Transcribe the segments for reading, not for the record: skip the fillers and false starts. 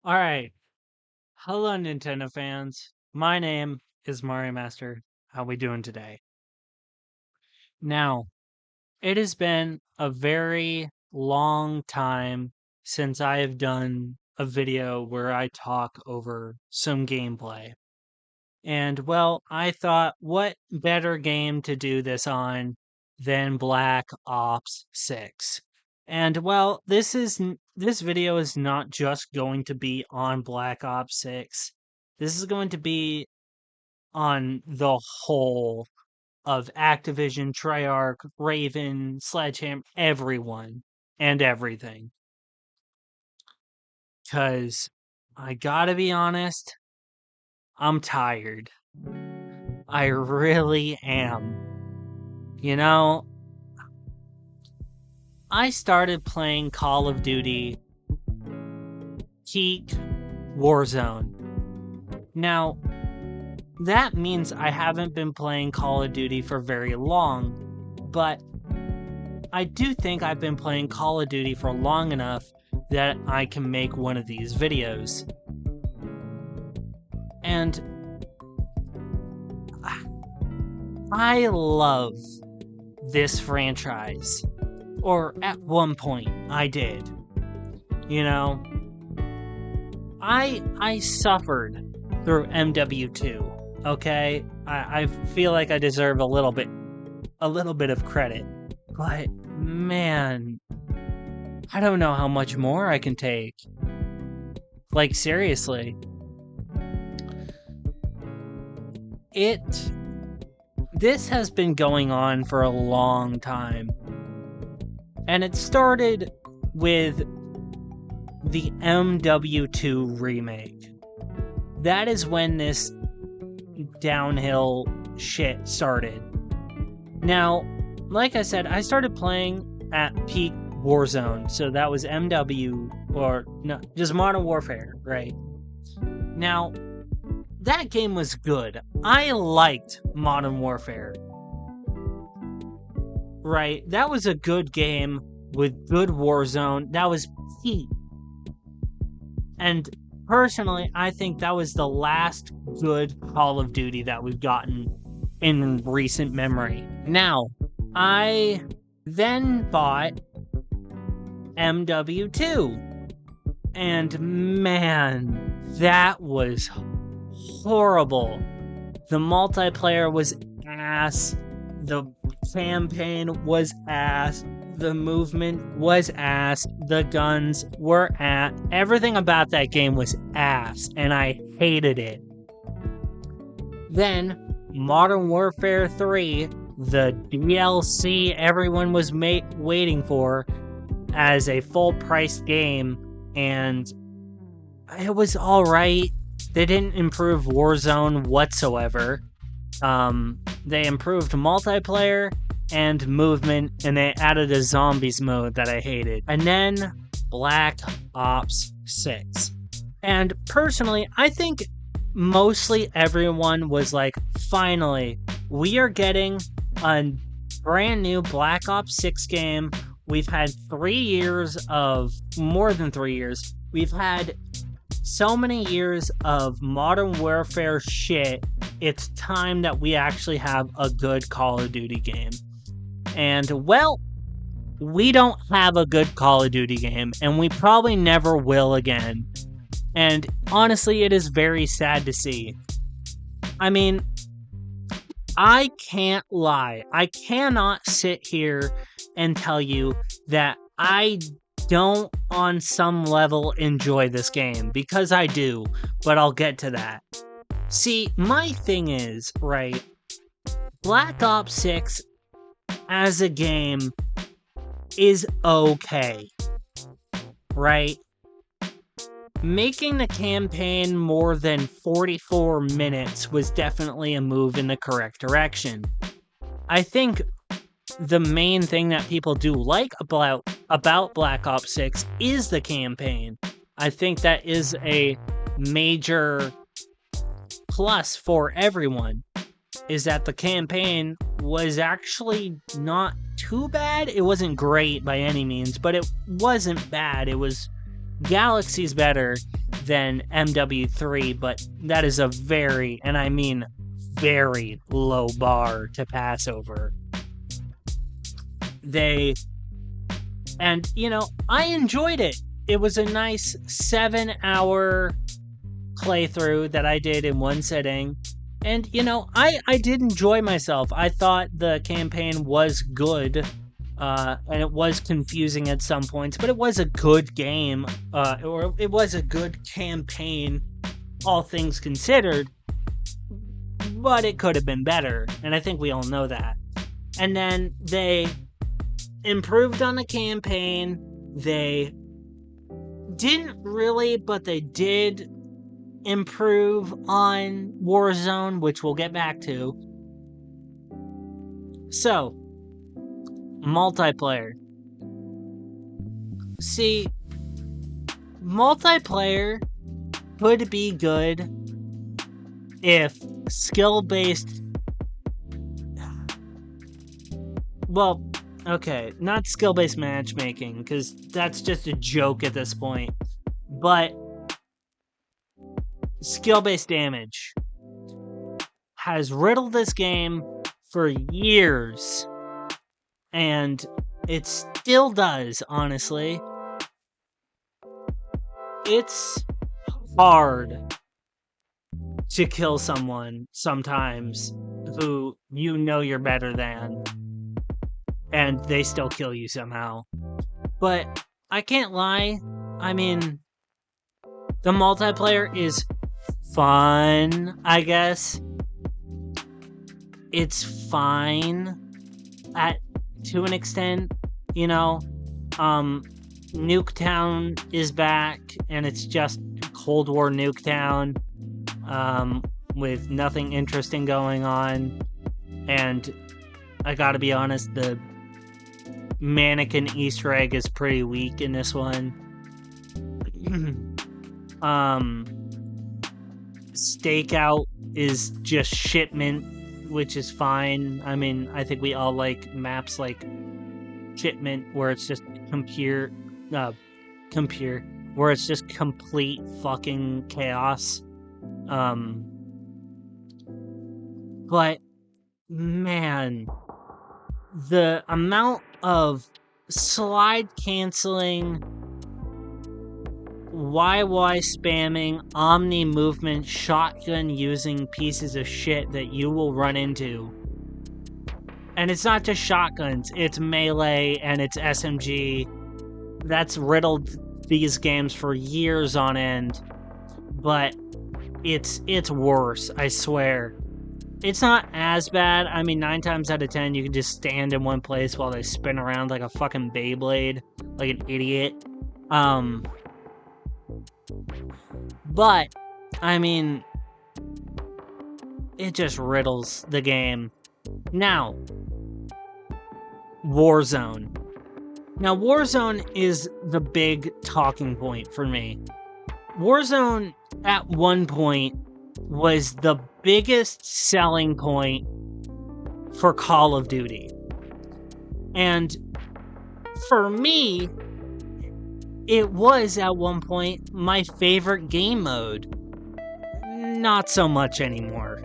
Alright. Hello, Nintendo fans. My name is Mario Master. How we doing today? Now, it has been a very long time since I have done a video where I talk over some gameplay. And, well, I thought, what better game to do this on than Black Ops 6? And, well, this video is not just going to be on Black Ops 6. This is going to be on the whole of Activision, Treyarch, Raven, Sledgehammer, everyone and everything. Because I gotta be honest, I'm tired. I really am. You know, I started playing Call of Duty Peak Warzone. Now, that means I haven't been playing Call of Duty for very long, but I do think I've been playing Call of Duty for long enough that I can make one of these videos. And I love this franchise. Or at one point, I did. You know, I suffered through MW2, okay? I feel like I deserve a little bit of credit. But, man, I don't know how much more I can take. Like, seriously. This has been going on for a long time. And it started with the MW2 remake. That is when this downhill shit started. Now, like I said, I started playing at peak Warzone, so that was MW, or no, just Modern Warfare, right? Now, that game was good. I liked Modern Warfare. Right, that was a good game with good Warzone. That was peak. And personally, I think that was the last good Call of Duty that we've gotten in recent memory. Now, I then bought MW2. And man, that was horrible. The multiplayer was ass. The campaign was ass. The movement was ass. The guns were ass. Everything about that game was ass, and I hated it. Then, Modern Warfare 3, the DLC everyone was waiting for as a full-price game, and it was alright. They didn't improve Warzone whatsoever. They improved multiplayer and movement, and they added a zombies mode that I hated. And then Black Ops 6. And personally, I think mostly everyone was like, finally, we are getting a brand new Black Ops 6 game. We've had more than 3 years. We've had so many years of Modern Warfare shit. It's time that we actually have a good Call of Duty game. And, well, we don't have a good Call of Duty game, and we probably never will again. And honestly, it is very sad to see. I mean, I can't lie. I cannot sit here and tell you that I don't on some level enjoy this game, because I do, but I'll get to that. See, my thing is, right, Black Ops 6 as a game is okay, right? Making the campaign more than 44 minutes was definitely a move in the correct direction. I think the main thing that people do like about Black Ops 6 is the campaign. I think that is a major plus for everyone, is that the campaign was actually not too bad. It wasn't great by any means, but it wasn't bad. It was galaxies better than MW3, but that is a very, and I mean very, low bar to pass over. And I enjoyed it. It was a nice 7-hour playthrough that I did in one sitting. And, I did enjoy myself. I thought the campaign was good, and it was confusing at some points, but it was a good game, or it was a good campaign, all things considered, but it could have been better, and I think we all know that. And then they improved on the campaign. They didn't really, but they did improve on Warzone, which we'll get back to. So, multiplayer. See, multiplayer could be good if skill-based... Well, okay, not skill-based matchmaking, because that's just a joke at this point. But skill-based damage has riddled this game for years, and it still does, honestly. It's hard to kill someone sometimes who you're better than, and they still kill you somehow. But I can't lie, I mean, the multiplayer is fun, I guess. It's fine to an extent, Nuketown is back, and it's just Cold War Nuketown, with nothing interesting going on. And I gotta be honest, the mannequin Easter egg is pretty weak in this one. Stakeout is just shipment, which is fine. I mean, I think we all like maps like Shipment, where it's just where it's just complete fucking chaos. But man, the amount of slide canceling, YY spamming, omni movement, shotgun using pieces of shit that you will run into. And it's not just shotguns, it's melee and it's SMG. That's riddled these games for years on end. But it's worse, I swear. It's not as bad. I mean, 9 times out of 10, you can just stand in one place while they spin around like a fucking Beyblade, like an idiot. But, I mean, it just riddles the game. Now, Warzone. Now, Warzone is the big talking point for me. Warzone, at one point, was the biggest selling point for Call of Duty. And for me, it was at one point my favorite game mode. Not so much anymore.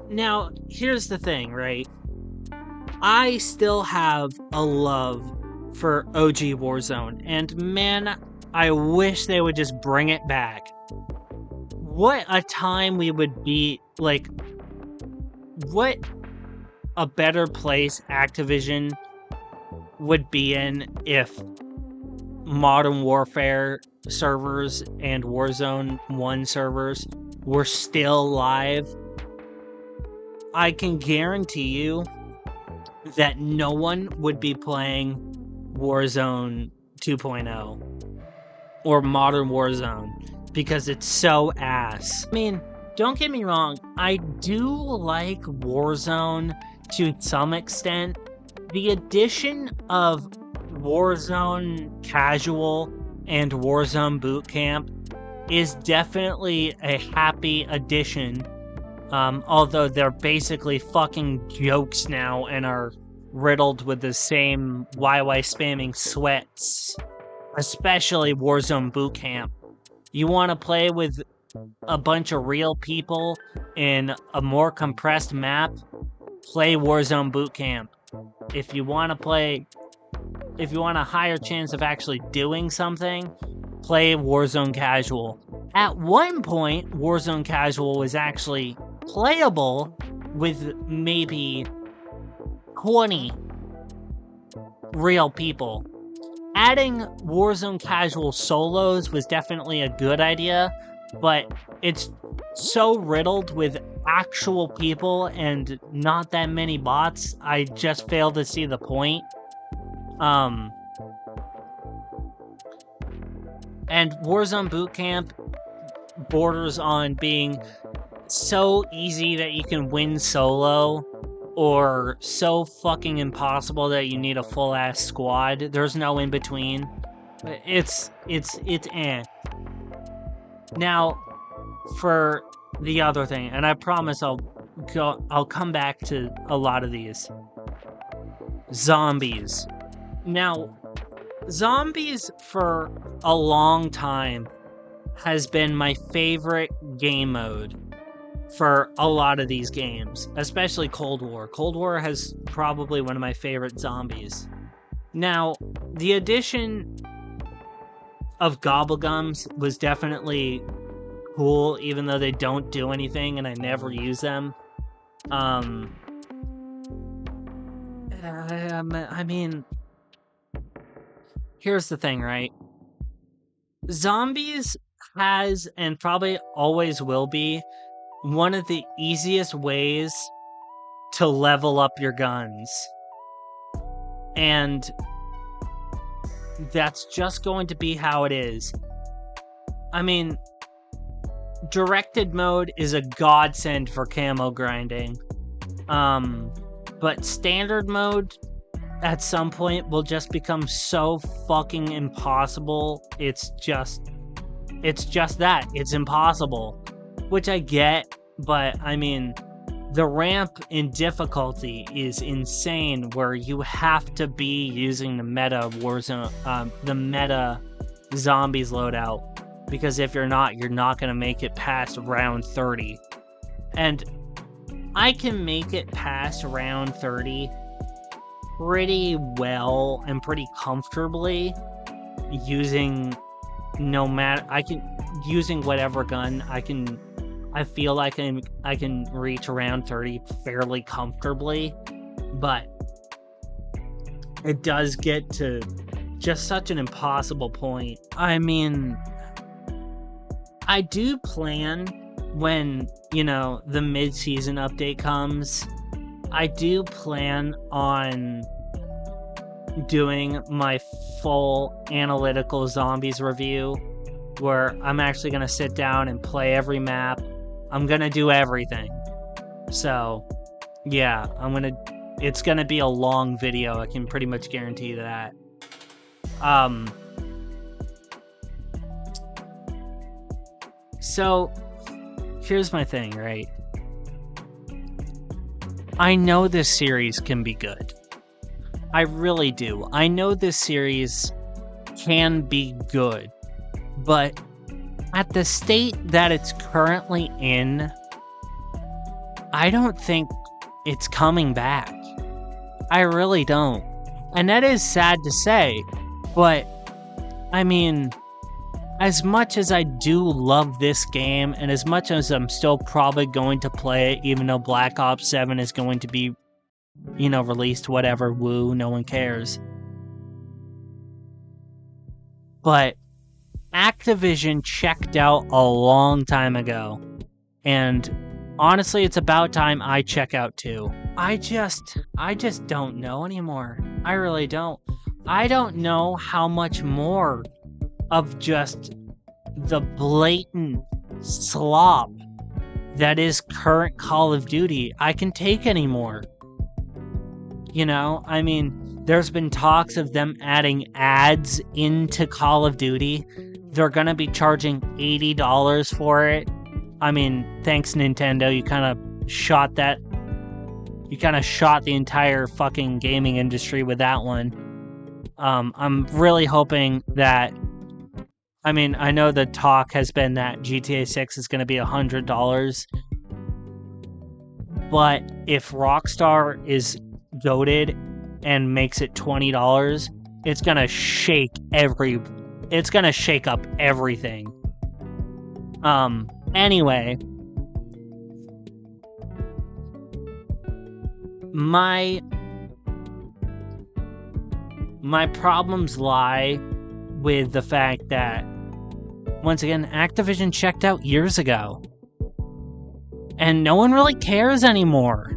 Now, here's the thing, right? I still have a love for OG Warzone, and man, I wish they would just bring it back. What a time we would be, like, what a better place Activision would be in if Modern Warfare servers and Warzone 1 servers were still live. I can guarantee you that no one would be playing Warzone 2.0 or Modern Warzone because it's so ass. I mean, don't get me wrong, I do like Warzone to some extent. The addition of Warzone Casual and Warzone Boot Camp is definitely a happy addition. Although they're basically fucking jokes now and are riddled with the same YY spamming sweats. Especially Warzone Boot Camp. You want to play with a bunch of real people in a more compressed map, play Warzone Boot Camp. If you want a higher chance of actually doing something, play Warzone Casual. At one point, Warzone Casual was actually playable with maybe 20 real people. Adding Warzone Casual solos was definitely a good idea, but it's so riddled with actual people and not that many bots, I just fail to see the point. And Warzone Boot Camp borders on being so easy that you can win solo, or so fucking impossible that you need a full-ass squad. There's no in-between. It's eh. Now, for the other thing, and I promise I'll come back to a lot of these. Zombies. Now, zombies for a long time has been my favorite game mode for a lot of these games, especially Cold War. Cold War has probably one of my favorite zombies. Now, the addition of Gobblegums was definitely cool, even though they don't do anything and I never use them. I mean, here's the thing, right? Zombies has, and probably always will be, one of the easiest ways to level up your guns. And that's just going to be how it is. I mean, directed mode is a godsend for camo grinding. But standard mode at some point will just become so fucking impossible. It's just that. It's impossible. Which I get, but I mean, the ramp in difficulty is insane, where you have to be using the meta Warzone, the meta zombies loadout, because if you're not going to make it past round 30. And I can make it past round 30 pretty well and pretty comfortably using using whatever gun I feel like I can reach around 30 fairly comfortably, but it does get to just such an impossible point. I mean, I do plan when, the mid-season update comes, I do plan on doing my full analytical zombies review, where I'm actually going to sit down and play every map. I'm going to do everything. So, yeah, it's going to be a long video. I can pretty much guarantee that. So, here's my thing, right? I know this series can be good. I really do. I know this series can be good. But at the state that it's currently in, I don't think it's coming back. I really don't. And that is sad to say, but I mean, as much as I do love this game, and as much as I'm still probably going to play it, even though Black Ops 7 is going to be, released, whatever, woo, no one cares. But Activision checked out a long time ago, and honestly, it's about time I check out too. I just don't know anymore. I really don't. I don't know how much more of just the blatant slop that is current Call of Duty I can take anymore. I mean, there's been talks of them adding ads into Call of Duty. They're gonna be charging $80 for it. I mean, thanks Nintendo, you kind of shot the entire fucking gaming industry with that one. I'm really hoping that I mean, I know the talk has been that GTA 6 is going to be $100, but if Rockstar is goated and makes it $20, it's going to shake up everything. Anyway, my problems lie with the fact that, once again, Activision checked out years ago. And no one really cares anymore.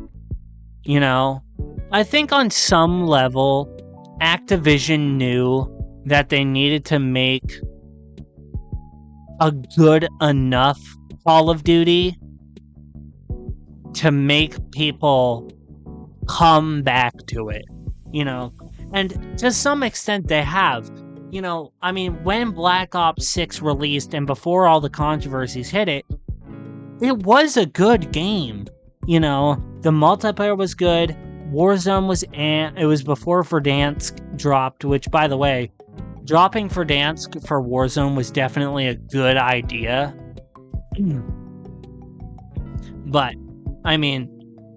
You know? I think on some level, Activision knew that they needed to make a good enough Call of Duty to make people come back to it. You know? And to some extent they have. You know, I mean, when Black Ops 6 released and before all the controversies hit it, it was a good game. You know, the multiplayer was good. Warzone was it was before Verdansk dropped, which, by the way, dropping Verdansk for Warzone was definitely a good idea. But, I mean,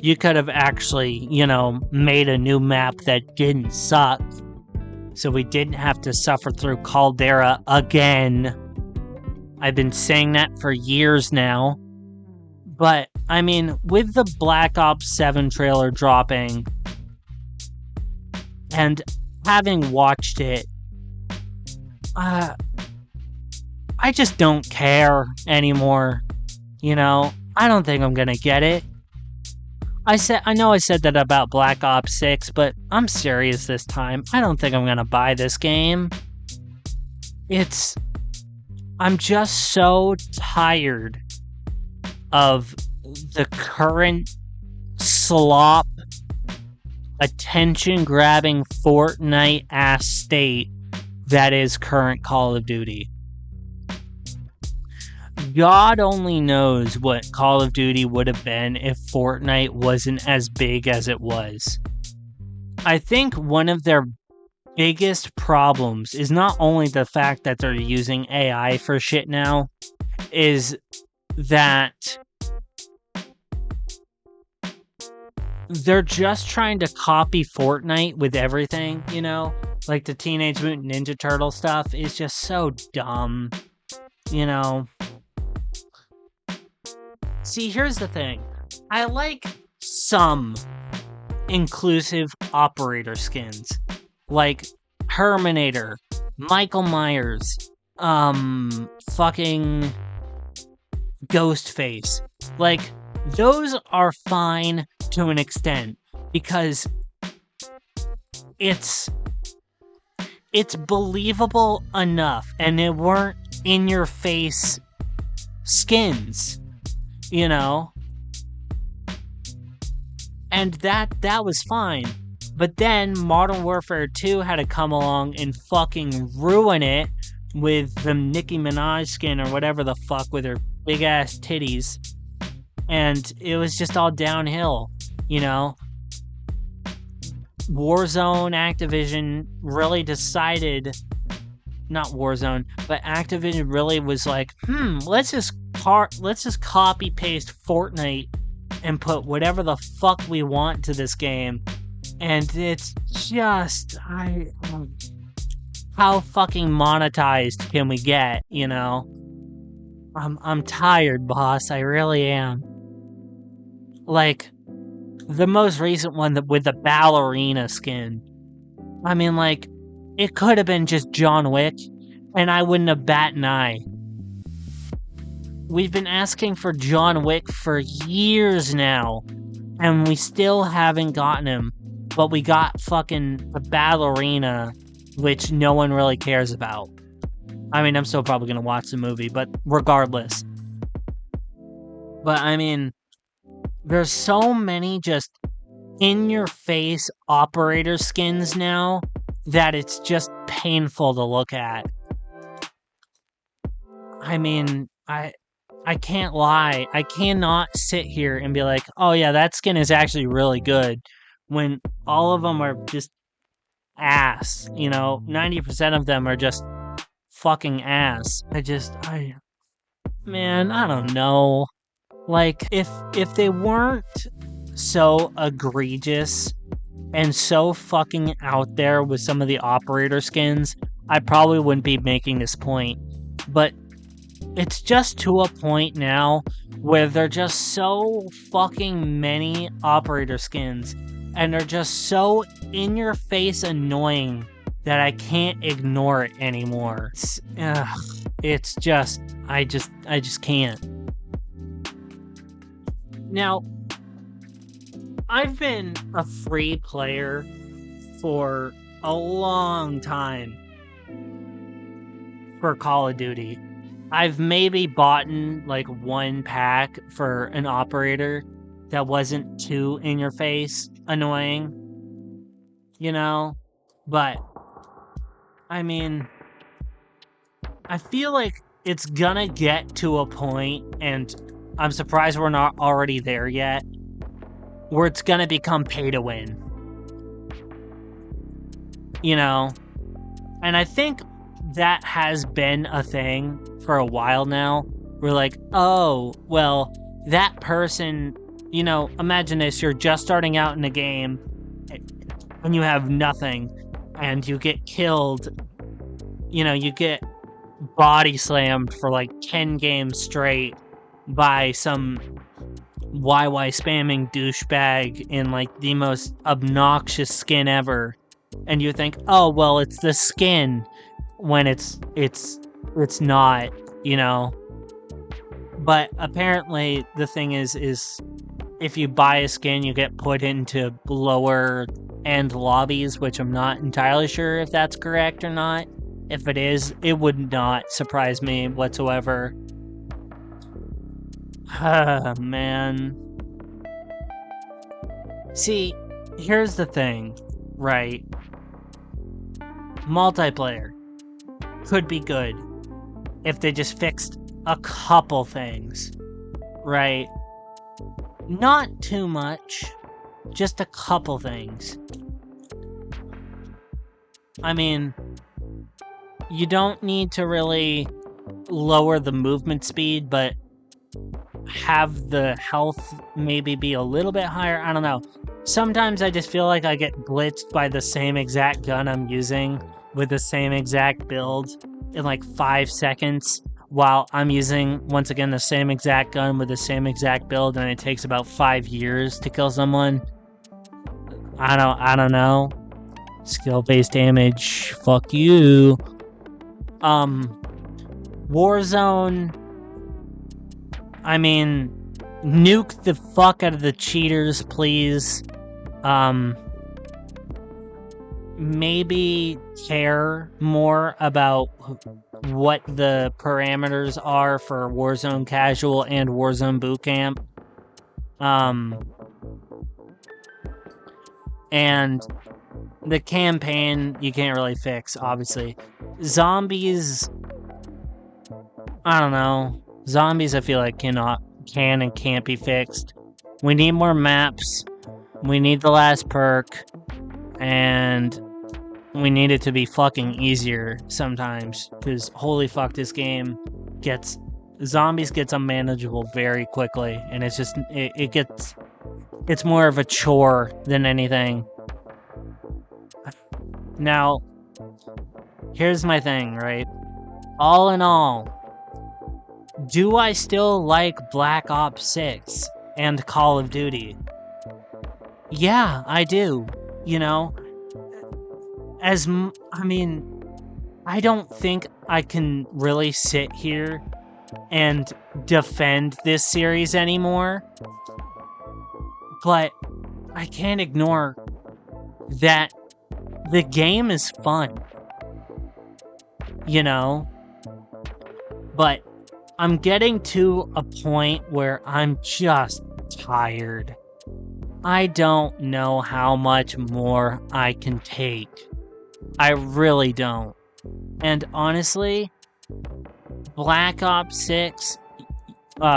you could have actually, you know, made a new map that didn't suck, so we didn't have to suffer through Caldera again. I've been saying that for years now. But, I mean, with the Black Ops 7 trailer dropping, and having watched it, I just don't care anymore. You know, I don't think I'm gonna get it. I know I said that about Black Ops 6, but I'm serious this time. I don't think I'm gonna buy this game. I'm just so tired of the current slop, attention-grabbing Fortnite-ass state that is current Call of Duty. God only knows what Call of Duty would have been if Fortnite wasn't as big as it was. I think one of their biggest problems is not only the fact that they're using AI for shit now, is that they're just trying to copy Fortnite with everything, you know? Like the Teenage Mutant Ninja Turtle stuff is just so dumb, you know? See, here's the thing. I like some inclusive operator skins. Like Terminator, Michael Myers, fucking Ghostface. Like, those are fine to an extent because it's believable enough and they weren't in your face skins, you know? And that was fine. But then Modern Warfare 2 had to come along and fucking ruin it with the Nicki Minaj skin or whatever the fuck with her big ass titties. And it was just all downhill, you know? Warzone, Activision really decided, not Warzone, but Activision really was like, let's just copy paste Fortnite and put whatever the fuck we want to this game. And it's just, how fucking monetized can we get, you know? I'm tired, boss. I really am. Like, the most recent one with the ballerina skin. I mean, like, it could have been just John Wick, and I wouldn't have bat an eye. We've been asking for John Wick for years now, and we still haven't gotten him. But we got fucking the ballerina, which no one really cares about. I mean, I'm still probably gonna watch the movie, but regardless. But I mean, there's so many just in-your-face operator skins now that it's just painful to look at. I mean, I can't lie. I cannot sit here and be like, oh yeah, that skin is actually really good, when all of them are just ass, you know? 90% of them are just fucking ass. Man, I don't know. Like, if they weren't so egregious and so fucking out there with some of the operator skins, I probably wouldn't be making this point. But it's just to a point now where there are just so fucking many operator skins, and they're just so in-your-face annoying that I can't ignore it anymore. It's just, I just can't. Now, I've been a free player for a long time for Call of Duty. I've maybe bought like one pack for an operator that wasn't too in your face annoying, you know? But, I mean, I feel like it's gonna get to a point, and I'm surprised we're not already there yet, where it's gonna become pay to win. You know? And I think that has been a thing for a while now. We're like, oh, well, that person, you know, imagine this, you're just starting out in the game, and you have nothing, and you get killed, you know, you get body slammed for like 10 games straight by some YY spamming douchebag in like the most obnoxious skin ever, and you think, oh, well, it's the skin, when it's not, you know. But apparently the thing is if you buy a skin, you get put into lower end lobbies, which I'm not entirely sure if that's correct or not. If it is, it would not surprise me whatsoever. Man. See, here's the thing, right? Multiplayer could be good if they just fixed a couple things, right? Not too much, just a couple things. I mean, you don't need to really lower the movement speed, but have the health maybe be a little bit higher. I don't know. Sometimes I just feel like I get blitzed by the same exact gun I'm using with the same exact build in like 5 seconds, while I'm using, once again, the same exact gun with the same exact build, and it takes about 5 years to kill someone. I don't know. Skill-based damage, fuck you. Warzone, I mean, nuke the fuck out of the cheaters, please. Maybe care more about what the parameters are for Warzone Casual and Warzone Bootcamp. And the campaign, you can't really fix, obviously. Zombies, I don't know. Zombies, I feel like can and can't be fixed. We need more maps. We need the last perk. And we need it to be fucking easier sometimes. Because holy fuck, this game zombies gets unmanageable very quickly. And it's just, it's more of a chore than anything. Now, here's my thing, right? All in all, do I still like Black Ops 6 and Call of Duty? Yeah, I do. You know? I mean, I don't think I can really sit here and defend this series anymore. But I can't ignore that the game is fun. You know? But I'm getting to a point where I'm just tired. I don't know how much more I can take. I really don't. And honestly, Black Ops 6,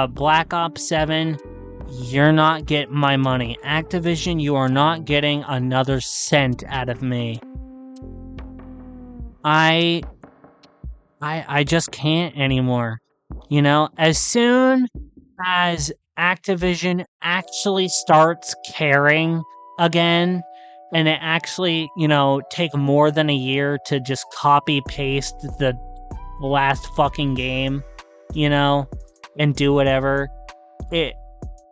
Black Ops 7, you're not getting my money. Activision, you are not getting another cent out of me. I I just can't anymore. You know, as soon as Activision actually starts caring again, and it actually, take more than a year to just copy paste the last fucking game, and do whatever,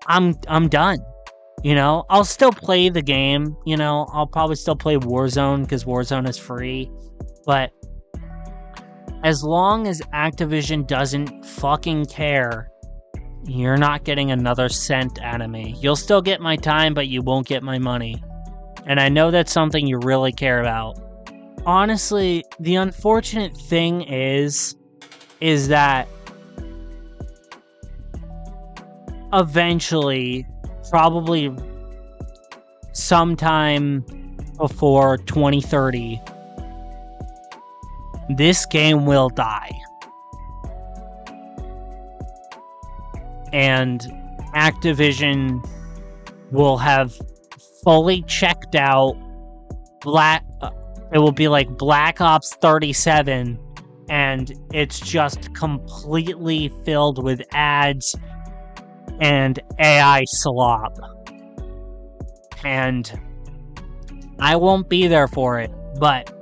I'm done. I'll still play the game, I'll probably still play Warzone because Warzone is free, but as long as Activision doesn't fucking care, you're not getting another cent out of me. You'll still get my time, but you won't get my money. And I know that's something you really care about. Honestly, the unfortunate thing is that eventually, probably sometime before 2030, this game will die. And Activision will have fully checked out it will be like Black Ops 37, and it's just completely filled with ads and AI slop. And I won't be there for it, but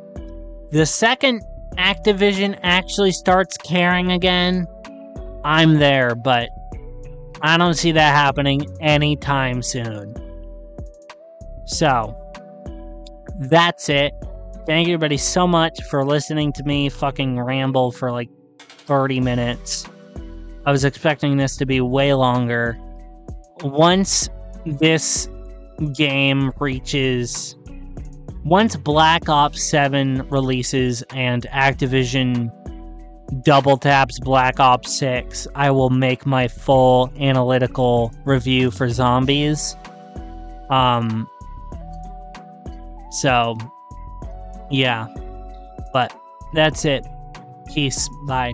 the second Activision actually starts caring again, I'm there, but I don't see that happening anytime soon. So, that's it. Thank you everybody so much for listening to me fucking ramble for like 30 minutes. I was expecting this to be way longer. Once Black Ops 7 releases and Activision double taps Black Ops 6, I will make my full analytical review for zombies. So, yeah. But that's it. Peace. Bye.